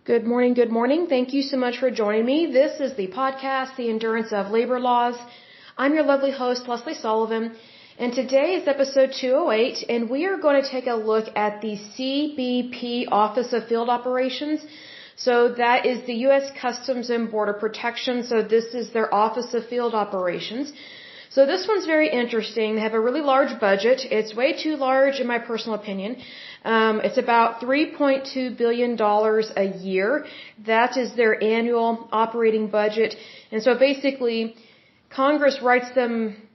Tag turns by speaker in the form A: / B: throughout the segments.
A: Good morning, good morning. Thank you so much for joining me. This is the podcast, The Endurance of Labor Laws. I'm your lovely host, Lesley Sullivan, and today is episode 208, and we are going to take a look at the CBP Office of Field Operations. So that is the U.S. Customs and Border Protection, so this is their Office of Field Operations. So this one's very interesting. They have a really large budget. It's way too large in my personal opinion. It's about $3.2 billion a year. That is their annual operating budget. And so basically, Congress writes them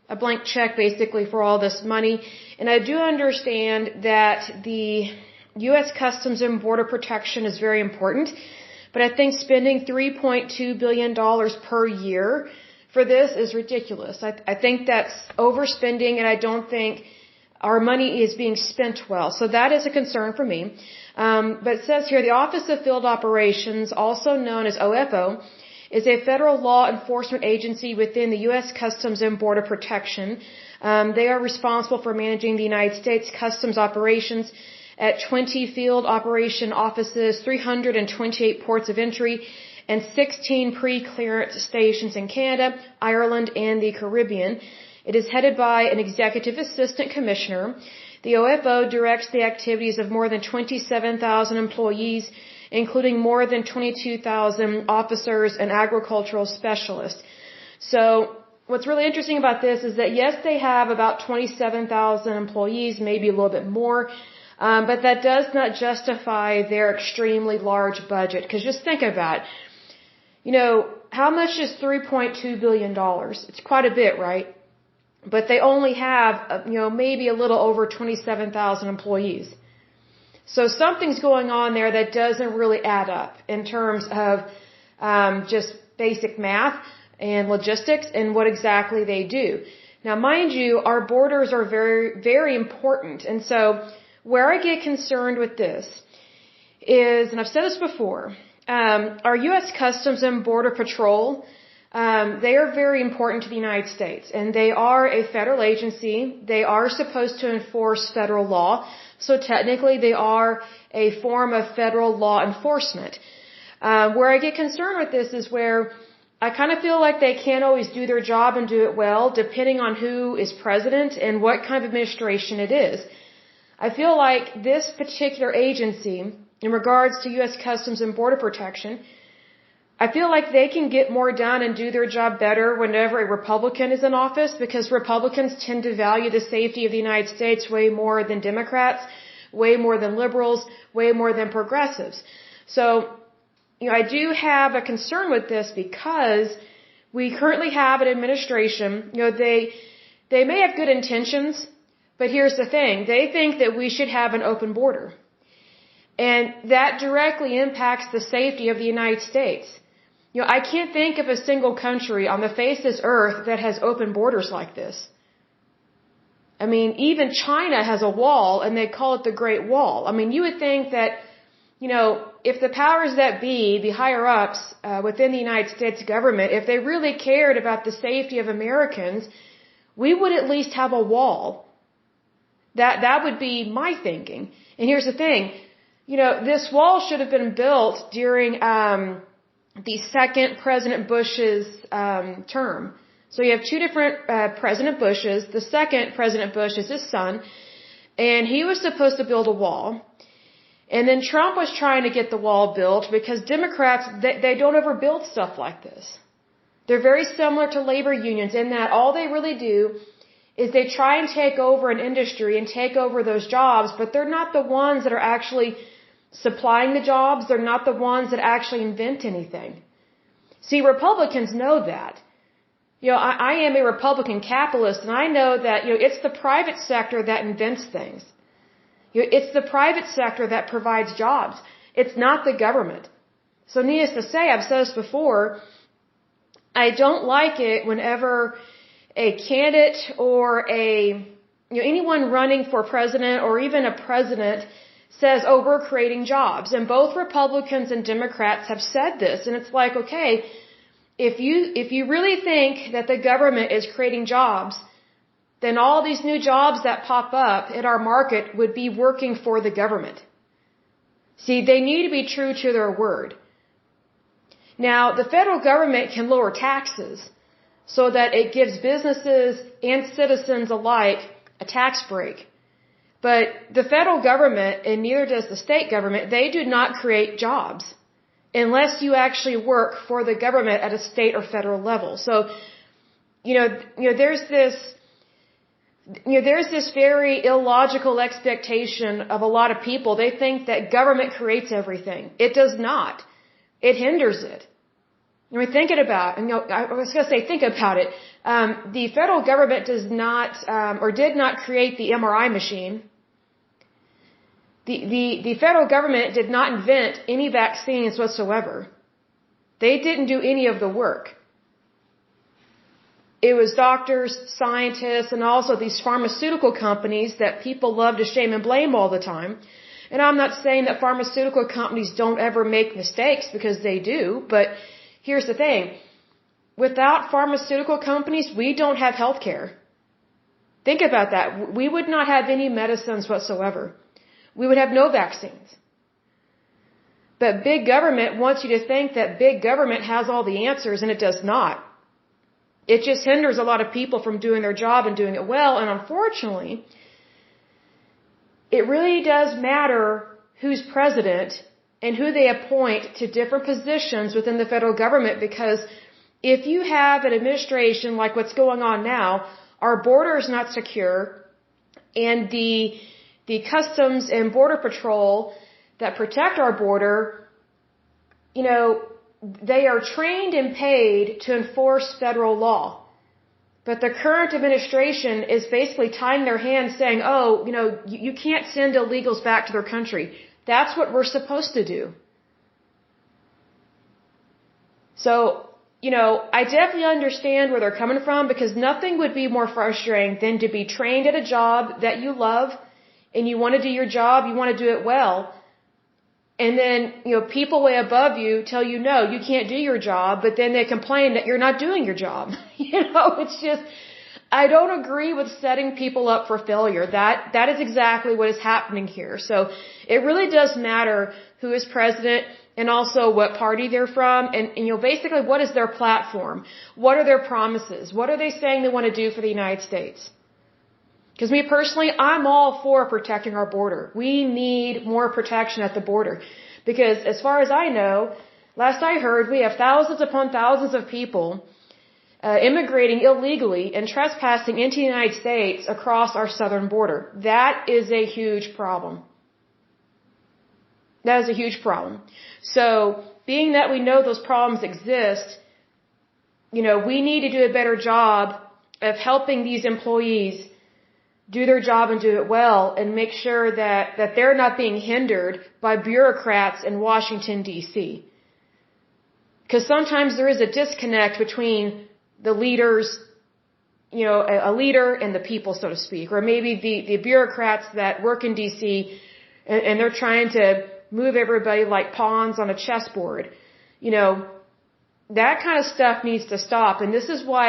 A: a blank check basically for all this money. And I do understand that the U.S. Customs and Border Protection is very important. But I think spending $3.2 billion per year for this is ridiculous. I think that's overspending, and I don't think our money is being spent well. So that is a concern for me. But it says here, the Office of Field Operations, also known as OFO, is a federal law enforcement agency within the U.S. Customs and Border Protection. They are responsible for managing the United States Customs operations at 20 field operation offices, 328 ports of entry, and 16 pre-clearance stations in Canada, Ireland, and the Caribbean. It is headed by an executive assistant commissioner. The OFO directs the activities of more than 27,000 employees, including more than 22,000 officers and agricultural specialists. So what's really interesting about this is that, yes, they have about 27,000 employees, maybe a little bit more, but that does not justify their extremely large budget. Because just think about it. You know, how much is $3.2 billion? It's quite a bit, right? But they only have, maybe a little over 27,000 employees. So something's going on there that doesn't really add up in terms of just basic math and logistics and what exactly they do. Now, mind you, our borders are very, very important. And so where I get concerned with this is, and I've said this before, our U.S. Customs and Border Patrol, they are very important to the United States, and they are a federal agency. They are supposed to enforce federal law, so technically they are a form of federal law enforcement. Where I get concerned with this is where I kind of feel like they can't always do their job and do it well, depending on who is president and what kind of administration it is. I feel like this particular agency, in regards to U.S. Customs and Border Protection, I feel like they can get more done and do their job better whenever a Republican is in office, because Republicans tend to value the safety of the United States way more than Democrats, way more than liberals, way more than progressives. So, I do have a concern with this because we currently have an administration, they may have good intentions, but here's the thing, they think that we should have an open border. And that directly impacts the safety of the United States. I can't think of a single country on the face of this earth that has open borders like this. I mean, even China has a wall, and they call it the Great Wall. I mean, you would think that, if the powers that be, the higher-ups within the United States government, if they really cared about the safety of Americans, we would at least have a wall. That would be my thinking. And here's the thing. This wall should have been built during the second President Bush's term. So you have two different President Bushes. The second President Bush is his son, and he was supposed to build a wall. And then Trump was trying to get the wall built because Democrats, they don't ever build stuff like this. They're very similar to labor unions in that all they really do is they try and take over an industry and take over those jobs, but they're not the ones that are actually supplying the jobs. They're not the ones that actually invent anything. See, Republicans know that. I am a Republican capitalist, and I know that, it's the private sector that invents things. It's the private sector that provides jobs. It's not the government. So needless to say, I've said this before, I don't like it whenever a candidate or anyone running for president or even a president says, oh, we're creating jobs. And both Republicans and Democrats have said this. And it's like, okay, if you really think that the government is creating jobs, then all these new jobs that pop up in our market would be working for the government. See, they need to be true to their word. Now, the federal government can lower taxes so that it gives businesses and citizens alike a tax break. But the federal government, and neither does the state government, they do not create jobs unless you actually work for the government at a state or federal level. So, there's this very illogical expectation of a lot of people. They think that government creates everything. It does not. It hinders it. I mean, think about it. The federal government does not, or did not create the MRI machine. The federal government did not invent any vaccines whatsoever. They didn't do any of the work. It was doctors, scientists, and also these pharmaceutical companies that people love to shame and blame all the time. And I'm not saying that pharmaceutical companies don't ever make mistakes, because they do, but here's the thing. Without pharmaceutical companies, we don't have health care. Think about that. We would not have any medicines whatsoever. We would have no vaccines. But big government wants you to think that big government has all the answers, and it does not. It just hinders a lot of people from doing their job and doing it well, and unfortunately, it really does matter who's president and who they appoint to different positions within the federal government, because if you have an administration like what's going on now, our border is not secure, and the Customs and Border Patrol that protect our border, they are trained and paid to enforce federal law. But the current administration is basically tying their hands saying, you can't send illegals back to their country. That's what we're supposed to do. So, I definitely understand where they're coming from, because nothing would be more frustrating than to be trained at a job that you love, and you want to do your job, you want to do it well, and then, people way above you tell you, no, you can't do your job, but then they complain that you're not doing your job. It's just, I don't agree with setting people up for failure. That is exactly what is happening here. So it really does matter who is president, and also what party they're from, and basically what is their platform? What are their promises? What are they saying they want to do for the United States? Because me personally, I'm all for protecting our border. We need more protection at the border. Because as far as I know, last I heard, we have thousands upon thousands of people immigrating illegally and trespassing into the United States across our southern border. That is a huge problem. That is a huge problem. So, being that we know those problems exist, we need to do a better job of helping these employees do their job and do it well, and make sure that they're not being hindered by bureaucrats in Washington, D.C. Because sometimes there is a disconnect between the leaders, a leader and the people, so to speak, or maybe the bureaucrats that work in D.C. and they're trying to move everybody like pawns on a chessboard. That kind of stuff needs to stop, and this is why,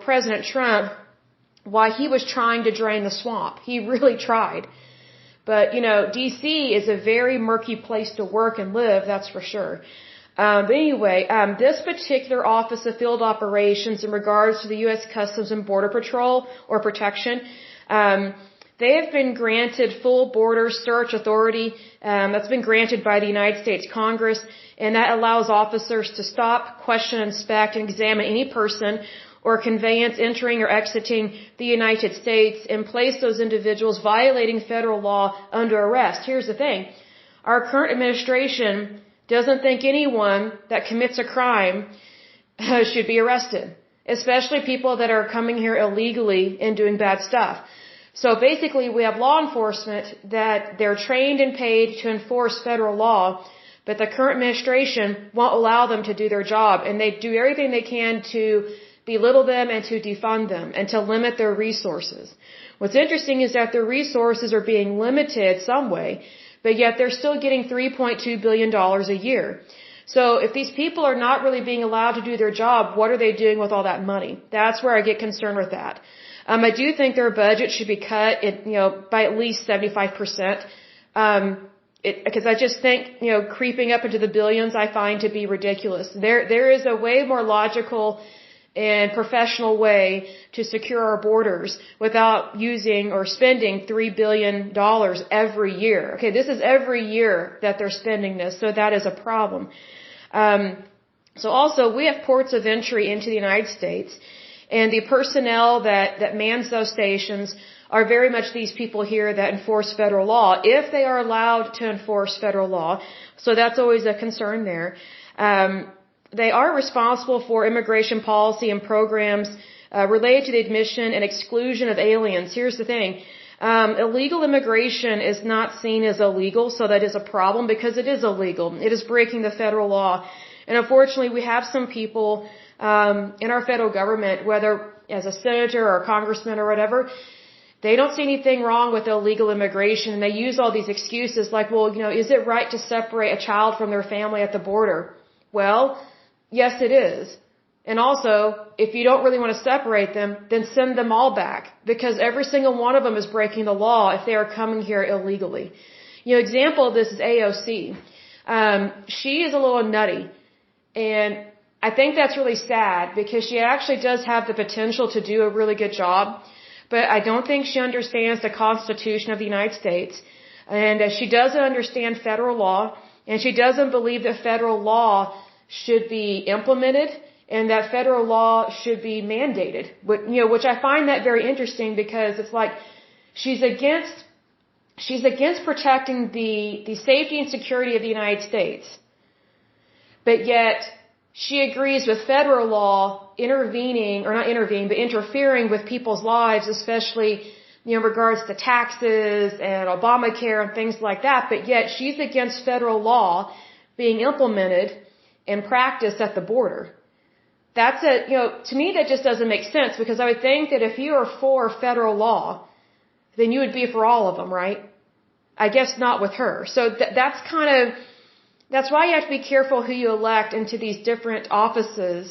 A: President Trump, why he was trying to drain the swamp. He really tried. But, D.C. is a very murky place to work and live, that's for sure. But anyway, this particular Office of Field Operations in regards to the U.S. Customs and Border Patrol, or protection, they have been granted full border search authority. That's been granted by the United States Congress, and that allows officers to stop, question, inspect, and examine any person or conveyance entering or exiting the United States, and place those individuals violating federal law under arrest. Here's the thing. Our current administration doesn't think anyone that commits a crime should be arrested, especially people that are coming here illegally and doing bad stuff. So basically, we have law enforcement that they're trained and paid to enforce federal law, but the current administration won't allow them to do their job, and they do everything they can to belittle them and to defund them and to limit their resources. What's interesting is that their resources are being limited some way, but yet they're still getting $3.2 billion a year. So if these people are not really being allowed to do their job, what are they doing with all that money? That's where I get concerned with that. I do think their budget should be cut by at least 75%. because I just think, creeping up into the billions I find to be ridiculous. There is a way more logical and professional way to secure our borders without using or spending $3 billion every year. Okay, this is every year that they're spending this, so that is a problem. So also, we have ports of entry into the United States, and the personnel that mans those stations are very much these people here that enforce federal law, if they are allowed to enforce federal law. So that's always a concern there. They are responsible for immigration policy and programs related to the admission and exclusion of aliens. Here's the thing. Illegal immigration is not seen as illegal, so that is a problem because it is illegal. It is breaking the federal law. And unfortunately, we have some people in our federal government, whether as a senator or a congressman or whatever, they don't see anything wrong with illegal immigration, and they use all these excuses like, well, is it right to separate a child from their family at the border? Well, yes, it is. And also, if you don't really want to separate them, then send them all back, because every single one of them is breaking the law if they are coming here illegally. Example of this is AOC. She is a little nutty, and I think that's really sad because she actually does have the potential to do a really good job. But I don't think she understands the Constitution of the United States, and she doesn't understand federal law, and she doesn't believe that federal law should be implemented and that federal law should be mandated. Which I find that very interesting because it's like she's against protecting the safety and security of the United States, but yet she agrees with federal law interfering with people's lives, especially, in regards to taxes and Obamacare and things like that. But yet she's against federal law being implemented and practiced at the border. That's to me that just doesn't make sense, because I would think that if you are for federal law, then you would be for all of them, right? I guess not with her. So that's why you have to be careful who you elect into these different offices,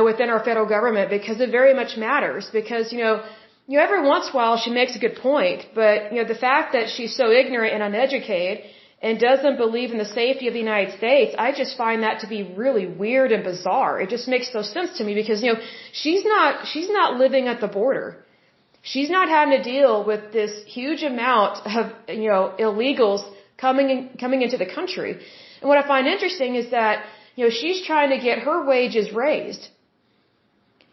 A: within our federal government, because it very much matters. Because, every once in a while she makes a good point, but, the fact that she's so ignorant and uneducated and doesn't believe in the safety of the United States, I just find that to be really weird and bizarre. It just makes no sense to me because, she's not living at the border. She's not having to deal with this huge amount of, illegals coming into the country. And what I find interesting is that, she's trying to get her wages raised.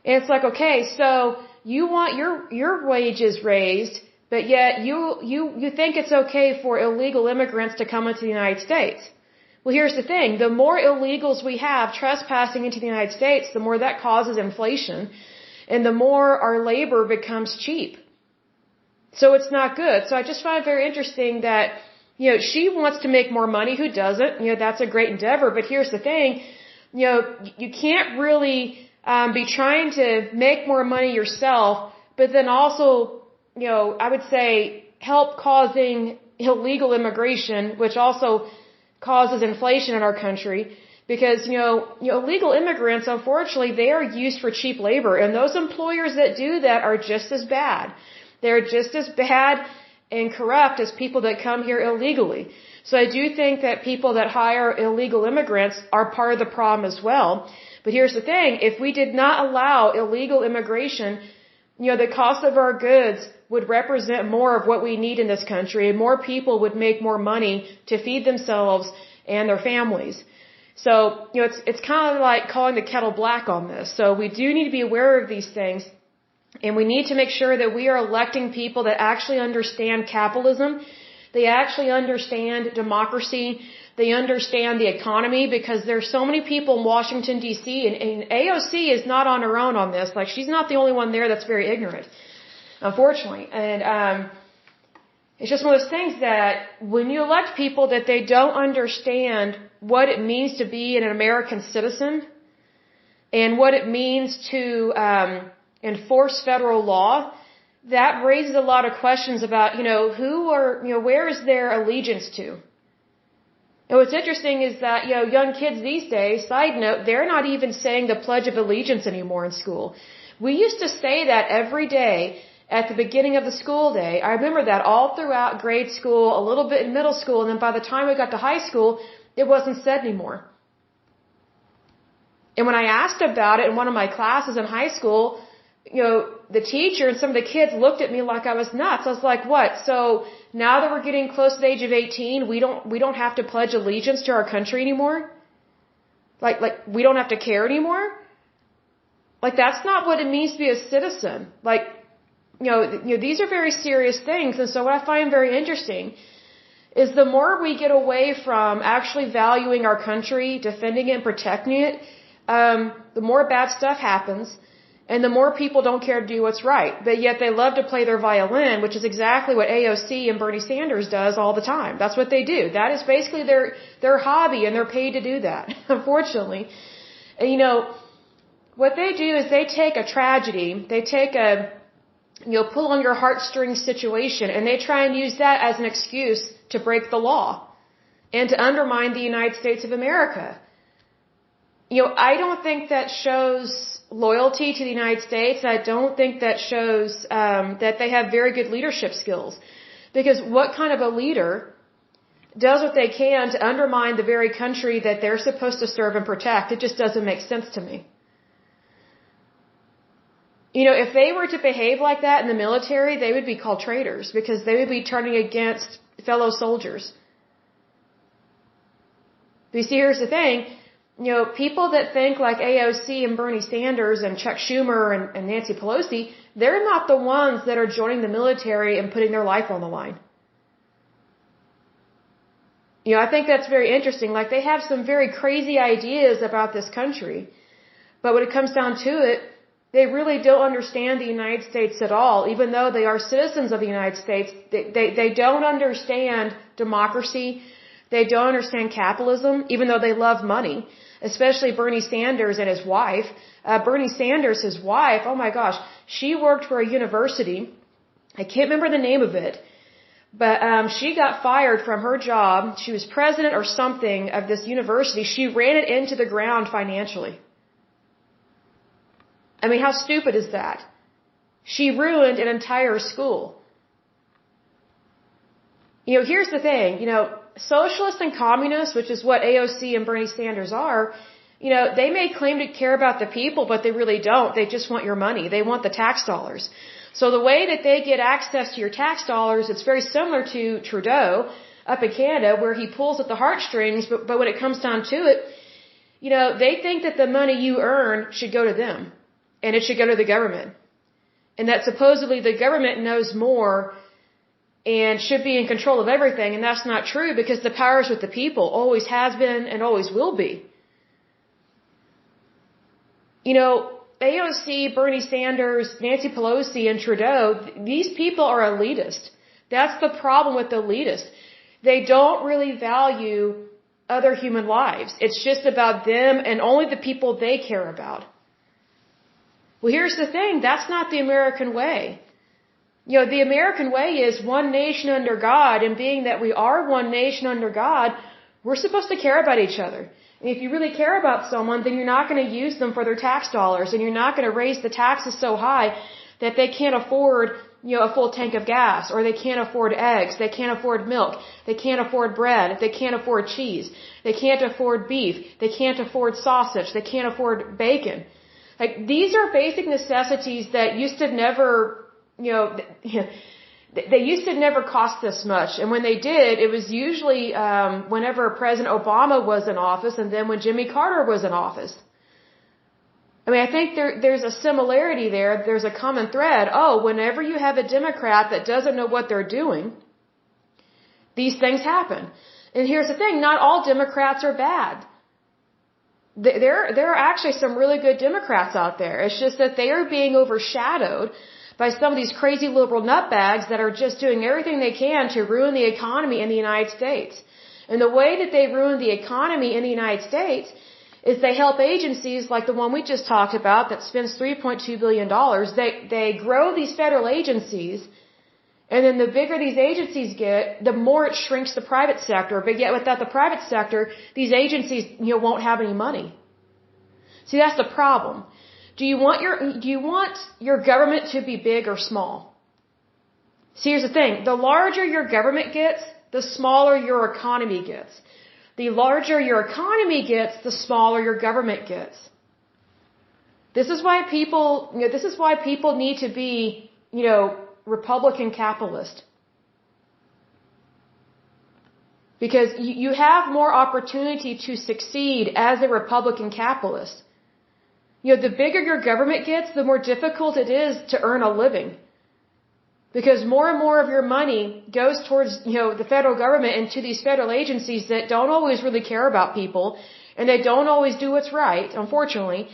A: And it's like, okay, so you want your wages raised, but yet you think it's okay for illegal immigrants to come into the United States. Well, here's the thing. The more illegals we have trespassing into the United States, the more that causes inflation, and the more our labor becomes cheap. So it's not good. So I just find it very interesting that, she wants to make more money. Who doesn't? That's a great endeavor. But here's the thing. You can't really be trying to make more money yourself, but then also, I would say help causing illegal immigration, which also causes inflation in our country. Because, illegal immigrants, unfortunately, they are used for cheap labor. And those employers that do that are just as bad. They're just as bad and corrupt as people that come here illegally. So I do think that people that hire illegal immigrants are part of the problem as well. But here's the thing. If we did not allow illegal immigration, the cost of our goods would represent more of what we need in this country, and more people would make more money to feed themselves and their families. So, it's kind of like calling the kettle black on this. So we do need to be aware of these things. And we need to make sure that we are electing people that actually understand capitalism. They actually understand democracy. They understand the economy, because there's so many people in Washington, D.C. And AOC is not on her own on this. Like, she's not the only one there that's very ignorant, unfortunately. And it's just one of those things that when you elect people that they don't understand what it means to be an American citizen and what it means to enforce federal law, that raises a lot of questions about, where is their allegiance to? And what's interesting is that, young kids these days, side note, they're not even saying the Pledge of Allegiance anymore in school. We used to say that every day at the beginning of the school day. I remember that all throughout grade school, a little bit in middle school, and then by the time we got to high school, it wasn't said anymore. And when I asked about it in one of my classes in high school, the teacher and some of the kids looked at me like I was nuts. I was like, what? So now that we're getting close to the age of 18, we don't have to pledge allegiance to our country anymore? Like we don't have to care anymore? Like, that's not what it means to be a citizen. Like, these are very serious things. And so what I find very interesting is the more we get away from actually valuing our country, defending it, and protecting it, the more bad stuff happens, and the more people don't care to do what's right. But yet they love to play their violin, which is exactly what AOC and Bernie Sanders does all the time. That's what they do. That is basically their hobby, and they're paid to do that, unfortunately. And what they do is they take a tragedy, they take a pull on your heartstrings situation, and they try and use that as an excuse to break the law and to undermine the United States of America. I don't think that shows loyalty to the United States. I don't think that shows that they have very good leadership skills. Because what kind of a leader does what they can to undermine the very country that they're supposed to serve and protect? It just doesn't make sense to me. If they were to behave like that in the military, they would be called traitors because they would be turning against fellow soldiers. But you see, here's the thing. People that think like AOC and Bernie Sanders and Chuck Schumer and Nancy Pelosi, they're not the ones that are joining the military and putting their life on the line. I think that's very interesting. Like, they have some very crazy ideas about this country. But when it comes down to it, they really don't understand the United States at all. Even though they are citizens of the United States, they don't understand democracy. They don't understand capitalism, even though they love money, especially Bernie Sanders and his wife. Bernie Sanders, his wife, oh my gosh, she worked for a university. I can't remember the name of it, but she got fired from her job. She was president or something of this university. She ran it into the ground financially. I mean, how stupid is that? She ruined an entire school. Here's the thing, socialists and communists, which is what AOC and Bernie Sanders are, they may claim to care about the people, but they really don't. They just want your money. They want the tax dollars. So the way that they get access to your tax dollars, it's very similar to Trudeau up in Canada, where he pulls at the heartstrings, but when it comes down to it, they think that the money you earn should go to them, and it should go to the government. And that supposedly the government knows more and should be in control of everything, and that's not true because the power is with the people, always has been and always will be. AOC, Bernie Sanders, Nancy Pelosi, and Trudeau, these people are elitist. That's the problem with the elitists. They don't really value other human lives. It's just about them and only the people they care about. Well, here's the thing. That's not the American way. The American way is one nation under God, and being that we are one nation under God, we're supposed to care about each other. And if you really care about someone, then you're not going to use them for their tax dollars, and you're not going to raise the taxes so high that they can't afford, a full tank of gas, or they can't afford eggs, they can't afford milk, they can't afford bread, they can't afford cheese, they can't afford beef, they can't afford sausage, they can't afford bacon. Like, these are basic necessities that used to never, they used to never cost this much. And when they did, it was usually whenever President Obama was in office and then when Jimmy Carter was in office. I mean, I think there's a similarity there. There's a common thread. Whenever you have a Democrat that doesn't know what they're doing, these things happen. And here's the thing, not all Democrats are bad. There are actually some really good Democrats out there. It's just that they are being overshadowed by some of these crazy liberal nutbags that are just doing everything they can to ruin the economy in the United States. And the way that they ruin the economy in the United States is they help agencies like the one we just talked about that spends $3.2 billion. They grow these federal agencies, and then the bigger these agencies get, the more it shrinks the private sector. But yet without the private sector, these agencies won't have any money. See, that's the problem. Do you want your government to be big or small? See, here's the thing. The larger your government gets, the smaller your economy gets. The larger your economy gets, the smaller your government gets. This is why people need to be, Republican capitalist. Because you have more opportunity to succeed as a Republican capitalist. The bigger your government gets, the more difficult it is to earn a living. Because more and more of your money goes towards, the federal government and to these federal agencies that don't always really care about people, and they don't always do what's right, unfortunately,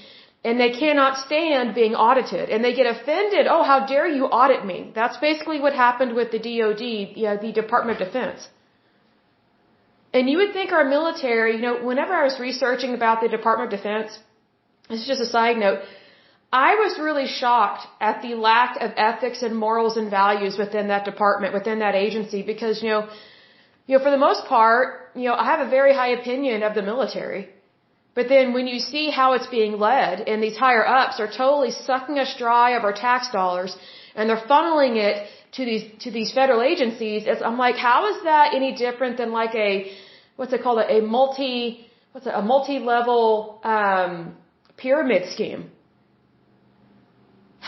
A: and they cannot stand being audited, and they get offended. Oh, how dare you audit me? That's basically what happened with the DOD, the Department of Defense. And you would think our military, whenever I was researching about the Department of Defense, this is just a side note, I was really shocked at the lack of ethics and morals and values within that department, within that agency, because, for the most part, I have a very high opinion of the military. But then when you see how it's being led, and these higher ups are totally sucking us dry of our tax dollars, and they're funneling it to these federal agencies, I'm like, how is that any different than like a multi-level pyramid scheme?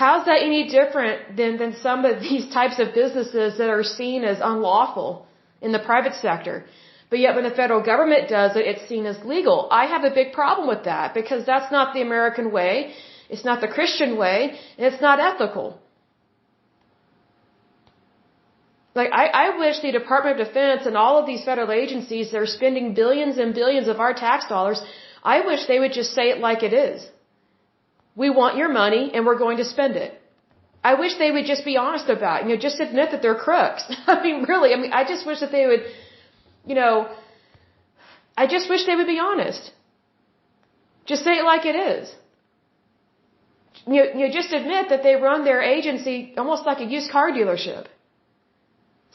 A: How's that any different than some of these types of businesses that are seen as unlawful in the private sector? But yet when the federal government does it, it's seen as legal. I have a big problem with that because that's not the American way, it's not the Christian way, and it's not ethical. Like, I wish the Department of Defense and all of these federal agencies that are spending billions and billions of our tax dollars, I wish they would just say it like it is. We want your money and we're going to spend it. I wish they would just be honest about it, just admit that they're crooks. Really, I just wish that they would, I just wish they would be honest. Just say it like it is. Just admit that they run their agency almost like a used car dealership.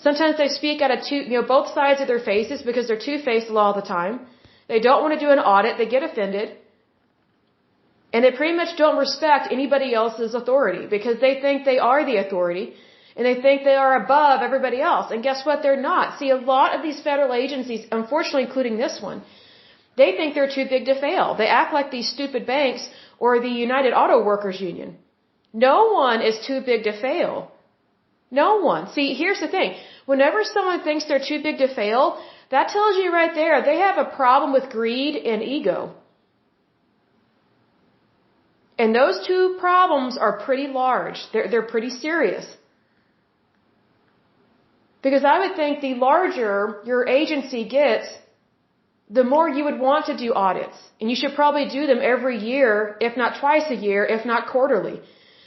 A: Sometimes they speak out of both sides of their faces because they're two-faced all the time. They don't want to do an audit. They get offended. And they pretty much don't respect anybody else's authority because they think they are the authority and they think they are above everybody else. And guess what? They're not. See, a lot of these federal agencies, unfortunately including this one, they think they're too big to fail. They act like these stupid banks or the United Auto Workers Union. No one is too big to fail. No one. See, here's the thing. Whenever someone thinks they're too big to fail, that tells you right there they have a problem with greed and ego. And those two problems are pretty large. They're pretty serious. Because I would think the larger your agency gets, the more you would want to do audits. And you should probably do them every year, if not twice a year, if not quarterly.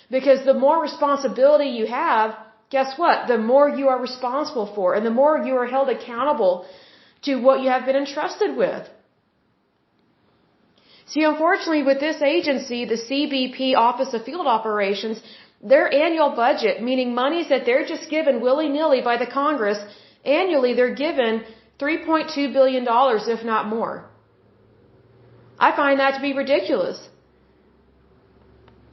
A: Because the more responsibility you have, guess what? The more you are responsible for, and the more you are held accountable to what you have been entrusted with. See, unfortunately, with this agency, the CBP, Office of Field Operations, their annual budget, meaning monies that they're just given willy-nilly by the Congress, annually they're given $3.2 billion, if not more. I find that to be ridiculous.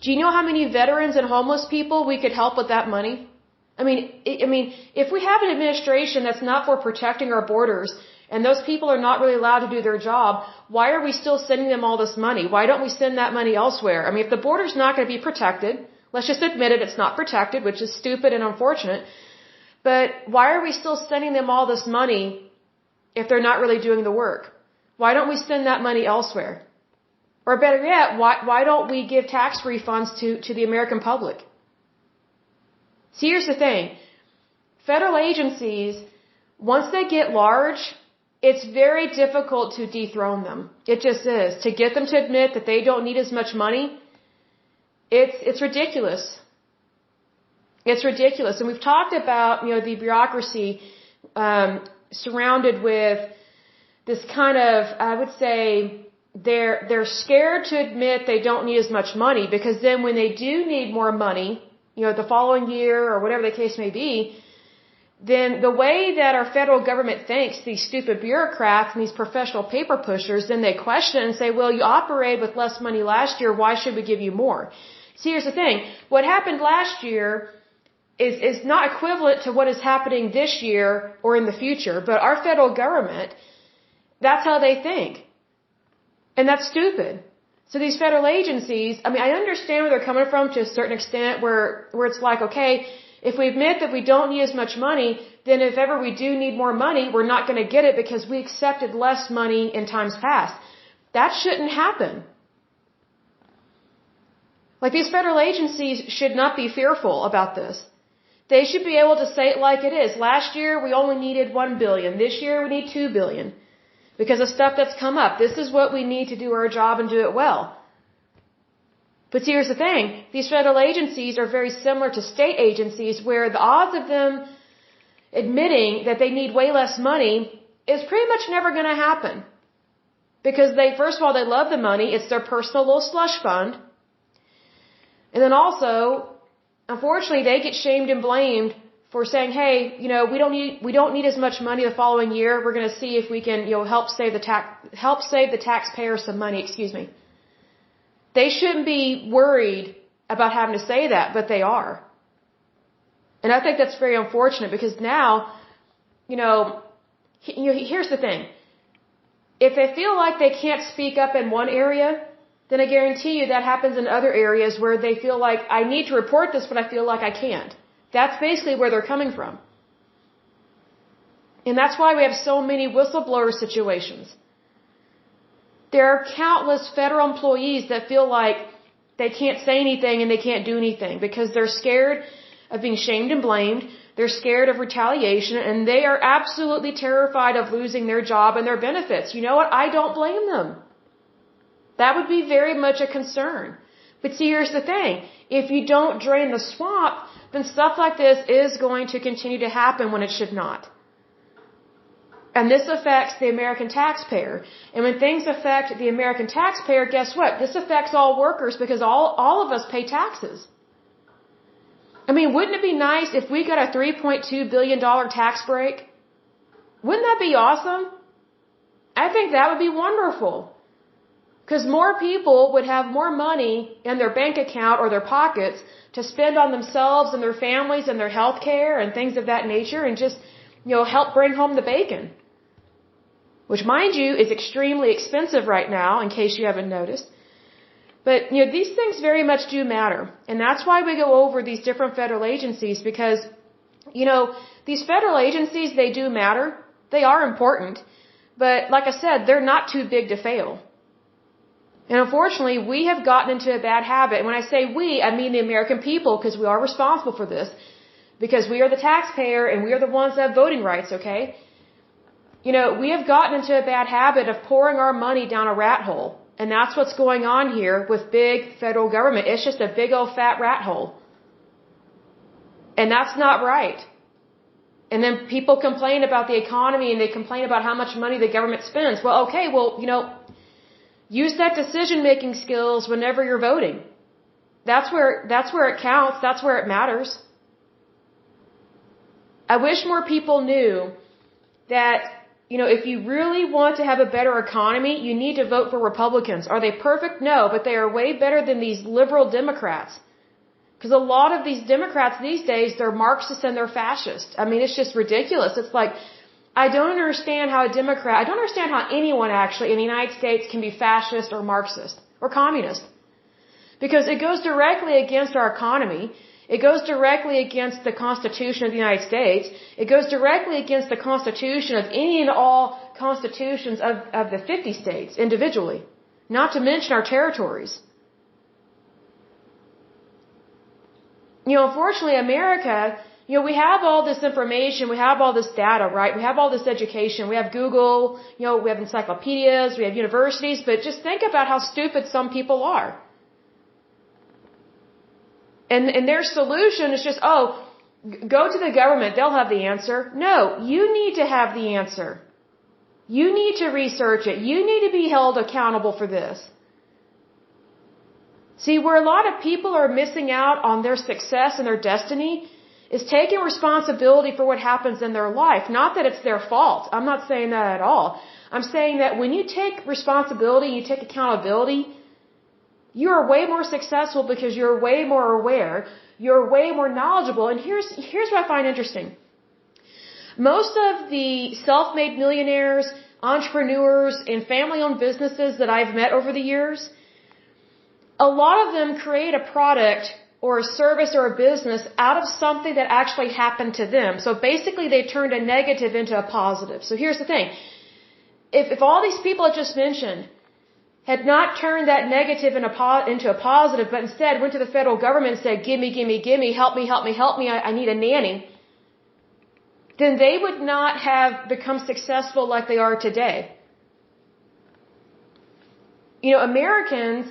A: Do you know how many veterans and homeless people we could help with that money? I mean, if we have an administration that's not for protecting our borders, and those people are not really allowed to do their job, why are we still sending them all this money? Why don't we send that money elsewhere? I mean, if the border's not going to be protected, let's just admit it, it's not protected, which is stupid and unfortunate. But why are we still sending them all this money if they're not really doing the work? Why don't we send that money elsewhere? Or better yet, why don't we give tax refunds to the American public? See, here's the thing. Federal agencies, once they get large, it's very difficult to dethrone them. It just is. To get them to admit that they don't need as much money, it's ridiculous. It's ridiculous. And we've talked about, the bureaucracy surrounded with this kind of, I would say, they're scared to admit they don't need as much money because then when they do need more money, the following year or whatever the case may be, then the way that our federal government thinks, these stupid bureaucrats and these professional paper pushers, then they question and say, well, you operated with less money last year, why should we give you more? See, here's the thing. What happened last year, is not equivalent to what is happening this year or in the future. But our federal government, that's how they think. And that's stupid. So these federal agencies, I mean, I understand where they're coming from to a certain extent where it's like, okay, if we admit that we don't need as much money, then if ever we do need more money, we're not going to get it because we accepted less money in times past. That shouldn't happen. Like, these federal agencies should not be fearful about this. They should be able to say it like it is. Last year, we only needed $1 billion. This year, we need $2 billion. Because of stuff that's come up. This is what we need to do our job and do it well. But see, here's the thing. These federal agencies are very similar to state agencies where the odds of them admitting that they need way less money is pretty much never going to happen. Because first of all, they love the money. It's their personal little slush fund. And then also, unfortunately, they get shamed and blamed for saying, hey, we don't need as much money the following year. We're going to see if we can, help save the taxpayer some money. Excuse me. They shouldn't be worried about having to say that, but they are. And I think that's very unfortunate because now, here's the thing. If they feel like they can't speak up in one area, then I guarantee you that happens in other areas where they feel like, I need to report this, but I feel like I can't. That's basically where they're coming from. And that's why we have so many whistleblower situations. There are countless federal employees that feel like they can't say anything and they can't do anything because they're scared of being shamed and blamed. They're scared of retaliation and they are absolutely terrified of losing their job and their benefits. You know what? I don't blame them. That would be very much a concern. But see, here's the thing. If you don't drain the swamp, then stuff like this is going to continue to happen when it should not. And this affects the American taxpayer. And when things affect the American taxpayer, guess what? This affects all workers because all of us pay taxes. I mean, wouldn't it be nice if we got a $3.2 billion tax break? Wouldn't that be awesome? I think that would be wonderful. Because more people would have more money in their bank account or their pockets to spend on themselves and their families and their health care and things of that nature and just, help bring home the bacon. Which, mind you, is extremely expensive right now, in case you haven't noticed. But, these things very much do matter. And that's why we go over these different federal agencies because, these federal agencies, they do matter. They are important. But, like I said, they're not too big to fail. And unfortunately, we have gotten into a bad habit. And when I say we, I mean the American people because we are responsible for this. Because we are the taxpayer and we are the ones that have voting rights, okay? We have gotten into a bad habit of pouring our money down a rat hole. And that's what's going on here with big federal government. It's just a big old fat rat hole. And that's not right. And then people complain about the economy and they complain about how much money the government spends. Well, okay, use that decision-making skills whenever you're voting. That's where it counts. That's where it matters. I wish more people knew that, if you really want to have a better economy, you need to vote for Republicans. Are they perfect? No, but they are way better than these liberal Democrats. Because a lot of these Democrats these days, they're Marxists and they're fascists. I mean, it's just ridiculous. It's like, I don't understand how I don't understand how anyone actually in the United States can be fascist or Marxist or communist. Because it goes directly against our economy. It goes directly against the Constitution of the United States. It goes directly against the Constitution of any and all constitutions of the 50 states individually. Not to mention our territories. Unfortunately, America, we have all this information, we have all this data, right? We have all this education, we have Google, we have encyclopedias, we have universities, but just think about how stupid some people are. And their solution is just, go to the government, they'll have the answer. No, you need to have the answer. You need to research it. You need to be held accountable for this. See, where a lot of people are missing out on their success and their destiny is taking responsibility for what happens in their life. Not that it's their fault. I'm not saying that at all. I'm saying that when you take responsibility, you take accountability, you are way more successful because you're way more aware. you're way more knowledgeable. And here's what I find interesting. Most of the self-made millionaires, entrepreneurs, and family-owned businesses that I've met over the years, a lot of them create a product or a service or a business out of something that actually happened to them. So basically they turned a negative into a positive. So here's the thing. If all these people I just mentioned had not turned that negative into a positive, but instead went to the federal government and said, give me, help me, I need a nanny, then they would not have become successful like they are today. You know, Americans,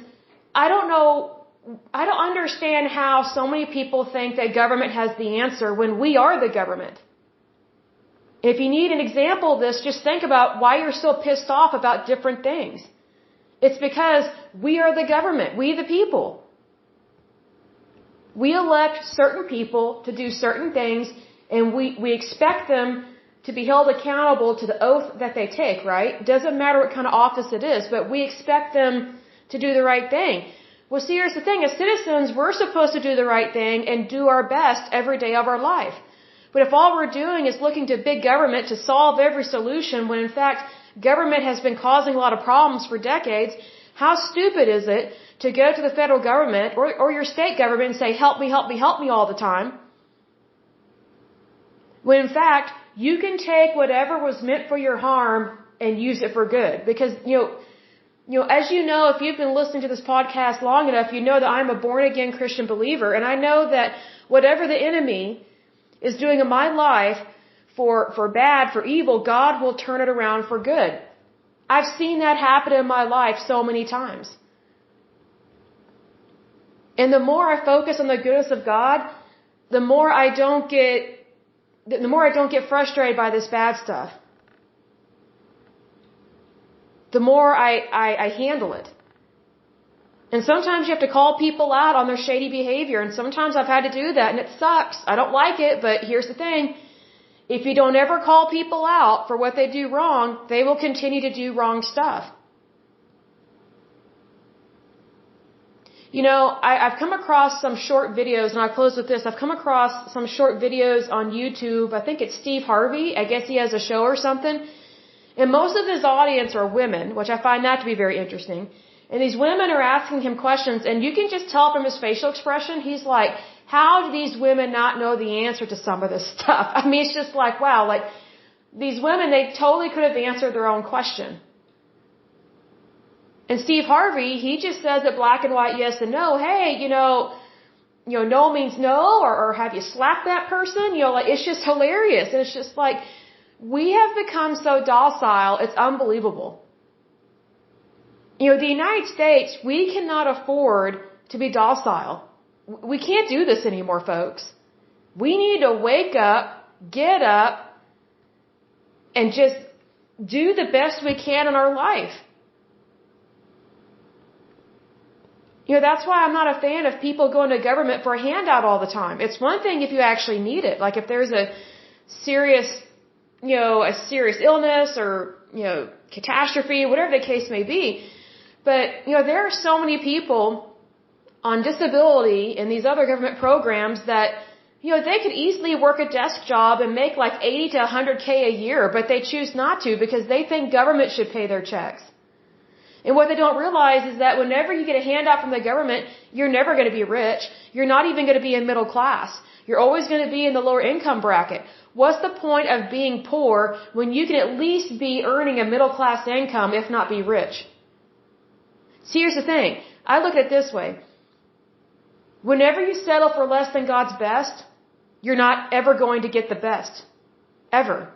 A: I don't understand how so many people think that government has the answer when we are the government. If you need an example of this, just think about why you're so pissed off about different things. It's because we are the government, we the people. We elect certain people to do certain things, and we expect them to be held accountable to the oath that they take, right? Doesn't matter what kind of office it is, but we expect them to do the right thing. Well, see, here's the thing. As citizens, we're supposed to do the right thing and do our best every day of our life. But if all we're doing is looking to big government to solve every solution, when in fact government has been causing a lot of problems for decades, how stupid is it to go to the federal government or your state government and say, help me all the time? When in fact, you can take whatever was meant for your harm and use it for good. Because, as you know, if you've been listening to this podcast long enough, you know that I'm a born-again Christian believer. And I know that whatever the enemy is doing in my life for bad, for evil, God will turn it around for good. I've seen that happen in my life so many times. And the more I focus on the goodness of God, the more I don't get frustrated by this bad stuff. The more I handle it. And sometimes you have to call people out on their shady behavior, and sometimes I've had to do that, and it sucks. I don't like it, but here's the thing. If you don't ever call people out for what they do wrong, they will continue to do wrong stuff. You know, I've come across some short videos, and I'll close with this. I've come across some short videos on YouTube. I think it's Steve Harvey. I guess he has a show or something. And most of his audience are women, which I find that to be very interesting. And these women are asking him questions, and you can just tell from his facial expression, he's like, how do these women not know the answer to some of this stuff? I mean, it's just like, wow, like, these women, they totally could have answered their own question. And Steve Harvey, he just says it black and white, yes and no. Hey, no means no, or have you slapped that person? Like, it's just hilarious. And it's just like, we have become so docile, it's unbelievable. The United States, we cannot afford to be docile. We can't do this anymore, folks. We need to wake up, get up, and just do the best we can in our life. That's why I'm not a fan of people going to government for a handout all the time. It's one thing if you actually need it. Like if there's a serious illness or, catastrophe, whatever the case may be. But, there are so many people on disability in these other government programs that, they could easily work a desk job and make like 80 to 100K a year, but they choose not to because they think government should pay their checks. And what they don't realize is that whenever you get a handout from the government, you're never going to be rich. You're not even going to be in middle class. You're always going to be in the lower income bracket. What's the point of being poor when you can at least be earning a middle class income, if not be rich? See, here's the thing. I look at it this way. Whenever you settle for less than God's best, you're not ever going to get the best. Ever.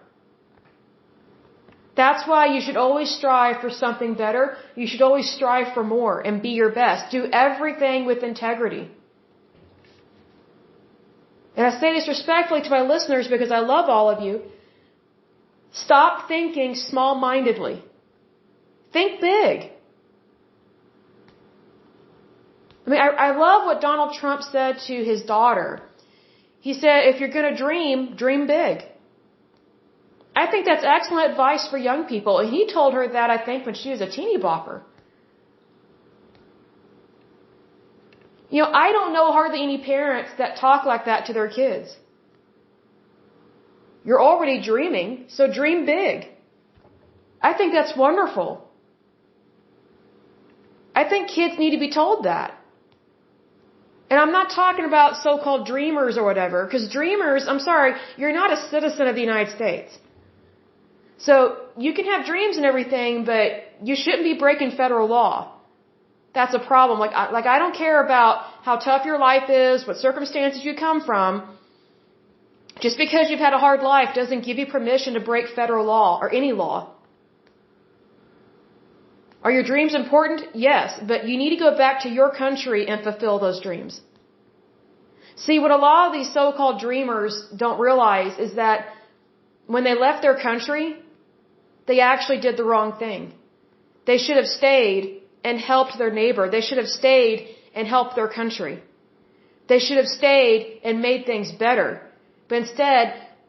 A: That's why you should always strive for something better. You should always strive for more and be your best. Do everything with integrity. And I say this respectfully to my listeners because I love all of you. Stop thinking small-mindedly. Think big. I mean, I love what Donald Trump said to his daughter. He said, if you're going to dream big. I think that's excellent advice for young people. And he told her that, I think, when she was a teeny bopper. I don't know hardly any parents that talk like that to their kids. You're already dreaming, so dream big. I think that's wonderful. I think kids need to be told that. And I'm not talking about so-called dreamers or whatever, because dreamers, I'm sorry, you're not a citizen of the United States. So you can have dreams and everything, but you shouldn't be breaking federal law. That's a problem. Like I don't care about how tough your life is, what circumstances you come from. Just because you've had a hard life doesn't give you permission to break federal law or any law. Are your dreams important? Yes, but you need to go back to your country and fulfill those dreams. See, what a lot of these so-called dreamers don't realize is that when they left their country, they actually did the wrong thing. They should have stayed and helped their neighbor. They should have stayed and helped their country. They should have stayed and made things better. But instead,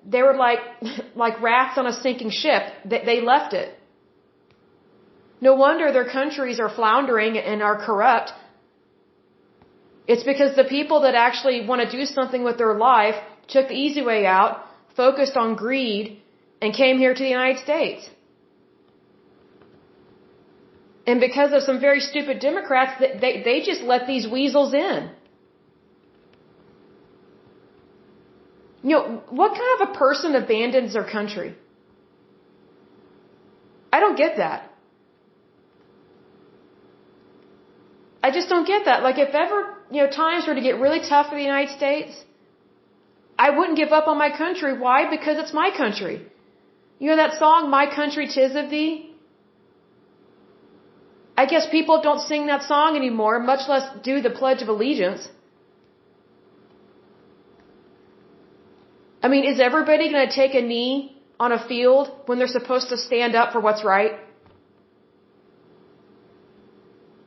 A: they were like rats on a sinking ship. They left it. No wonder their countries are floundering and are corrupt. It's because the people that actually want to do something with their life took the easy way out, focused on greed, and came here to the United States. And because of some very stupid Democrats, they just let these weasels in. What kind of a person abandons their country? I don't get that. I just don't get that. Like, if ever, times were to get really tough for the United States, I wouldn't give up on my country. Why? Because it's my country. You know that song, My Country 'Tis of Thee? I guess people don't sing that song anymore, much less do the Pledge of Allegiance. I mean, is everybody going to take a knee on a field when they're supposed to stand up for what's right?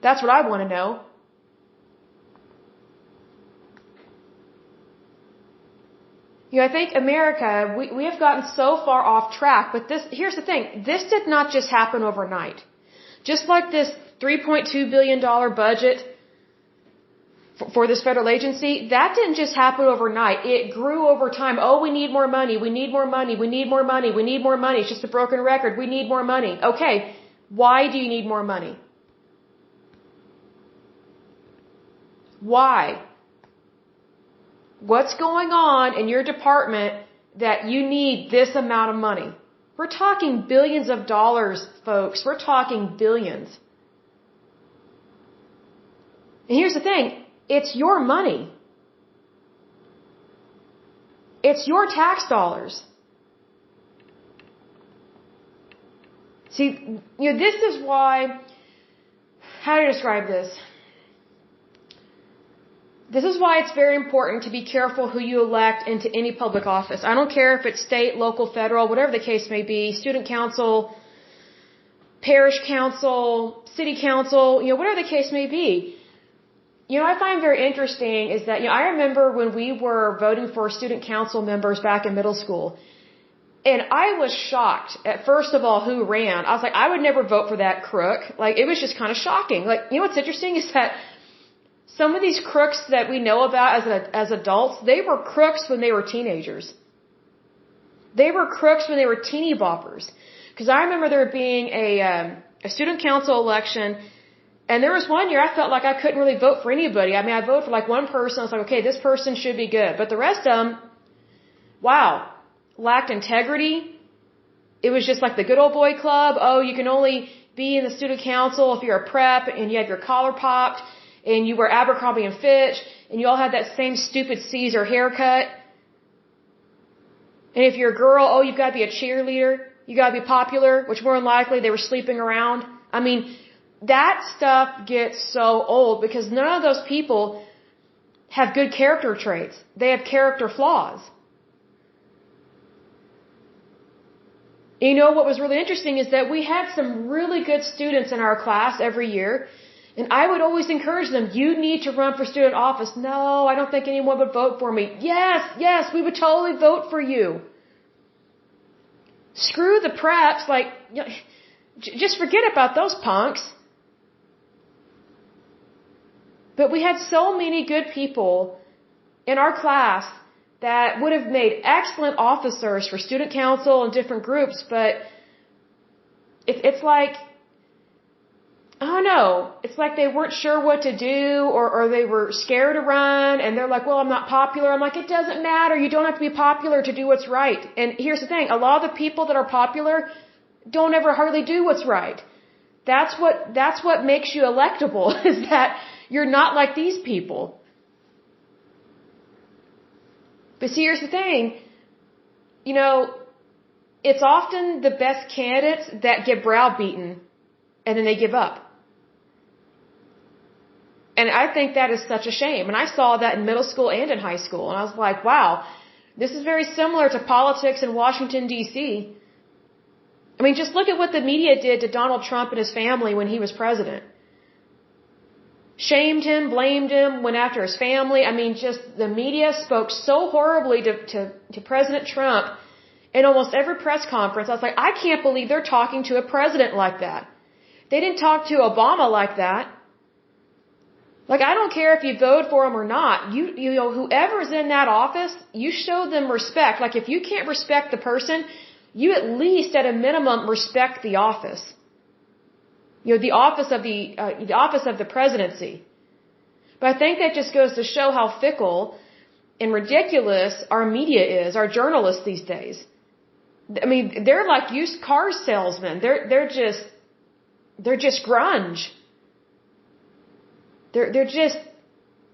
A: That's what I want to know. I think America, we have gotten so far off track, but here's the thing. This did not just happen overnight. Just like this $3.2 billion budget for this federal agency, that didn't just happen overnight. It grew over time. Oh, we need more money. We need more money. We need more money. We need more money. It's just a broken record. We need more money. Okay. Why do you need more money? Why? What's going on in your department that you need this amount of money? We're talking billions of dollars, folks. We're talking billions. And here's the thing. It's your money. It's your tax dollars. See, this is why, how do I describe this? This is why it's very important to be careful who you elect into any public office. I don't care if it's state, local, federal, whatever the case may be, student council, parish council, city council, whatever the case may be. I find very interesting is that, I remember when we were voting for student council members back in middle school, and I was shocked at, first of all, who ran. I was like, I would never vote for that crook. Like, it was just kind of shocking. Like, what's interesting is that some of these crooks that we know about as adults, they were crooks when they were teenagers. They were crooks when they were teeny boppers. Because I remember there being a student council election, and there was one year I felt like I couldn't really vote for anybody. I mean, I voted for like one person. I was like, okay, this person should be good. But the rest of them, wow, lacked integrity. It was just like the good old boy club. Oh, you can only be in the student council if you're a prep and you have your collar popped and you wear Abercrombie and Fitch and you all have that same stupid Caesar haircut. And if you're a girl, oh, you've got to be a cheerleader. You got to be popular, which more than likely they were sleeping around. I mean, that stuff gets so old because none of those people have good character traits. They have character flaws. What was really interesting is that we had some really good students in our class every year. And I would always encourage them, you need to run for student office. No, I don't think anyone would vote for me. Yes, we would totally vote for you. Screw the preps, just forget about those punks. But we had so many good people in our class that would have made excellent officers for student council and different groups, but it's like, I don't know, it's like they weren't sure what to do, or they were scared to run, and they're like, well, I'm not popular. I'm like, it doesn't matter. You don't have to be popular to do what's right. And here's the thing, a lot of the people that are popular don't ever hardly do what's right. That's what makes you electable, is that you're not like these people. But see, here's the thing, it's often the best candidates that get browbeaten and then they give up. And I think that is such a shame. And I saw that in middle school and in high school. And I was like, wow, this is very similar to politics in Washington, D.C. I mean, just look at what the media did to Donald Trump and his family when he was president. Shamed him, blamed him, went after his family. I mean, just the media spoke so horribly to President Trump in almost every press conference. I was like, I can't believe they're talking to a president like that. They didn't talk to Obama like that. Like, I don't care if you vote for him or not. Whoever's in that office, you show them respect. Like, if you can't respect the person, you at least, at a minimum, respect the office. The office of the presidency. But I think that just goes to show how fickle and ridiculous our media is, our journalists these days. I mean, they're like used car salesmen. They're just grunge. They're just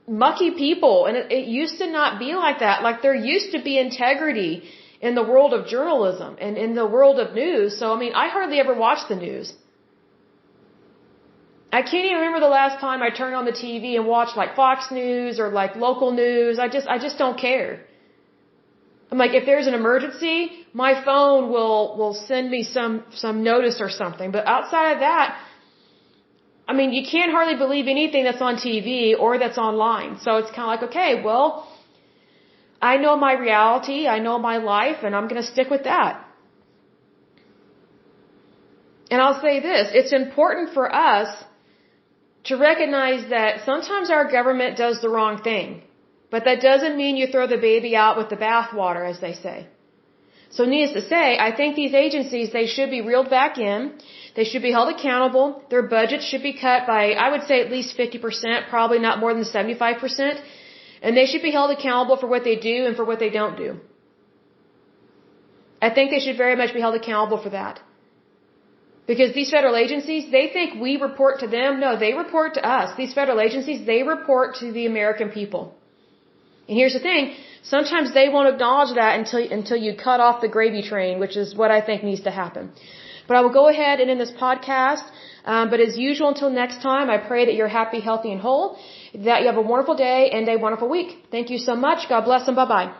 A: mucky people, and it used to not be like that. Like, there used to be integrity in the world of journalism and in the world of news. So, I mean, I hardly ever watch the news. I can't even remember the last time I turned on the TV and watched like Fox News or like local news. I just don't care. I'm like, if there's an emergency, my phone will send me some notice or something. But outside of that, I mean, you can't hardly believe anything that's on TV or that's online. So it's kind of like, okay, well, I know my reality, I know my life, and I'm going to stick with that. And I'll say this, it's important for us to recognize that sometimes our government does the wrong thing. But that doesn't mean you throw the baby out with the bathwater, as they say. So needless to say, I think these agencies, they should be reeled back in. They should be held accountable. Their budgets should be cut by, I would say, at least 50%, probably not more than 75%. And they should be held accountable for what they do and for what they don't do. I think they should very much be held accountable for that. Because these federal agencies, they think we report to them. No, they report to us. These federal agencies, they report to the American people. And here's the thing, sometimes they won't acknowledge that until you cut off the gravy train, which is what I think needs to happen. But I will go ahead and end this podcast. But as usual, until next time, I pray that you're happy, healthy, and whole, that you have a wonderful day and a wonderful week. Thank you so much. God bless and bye-bye.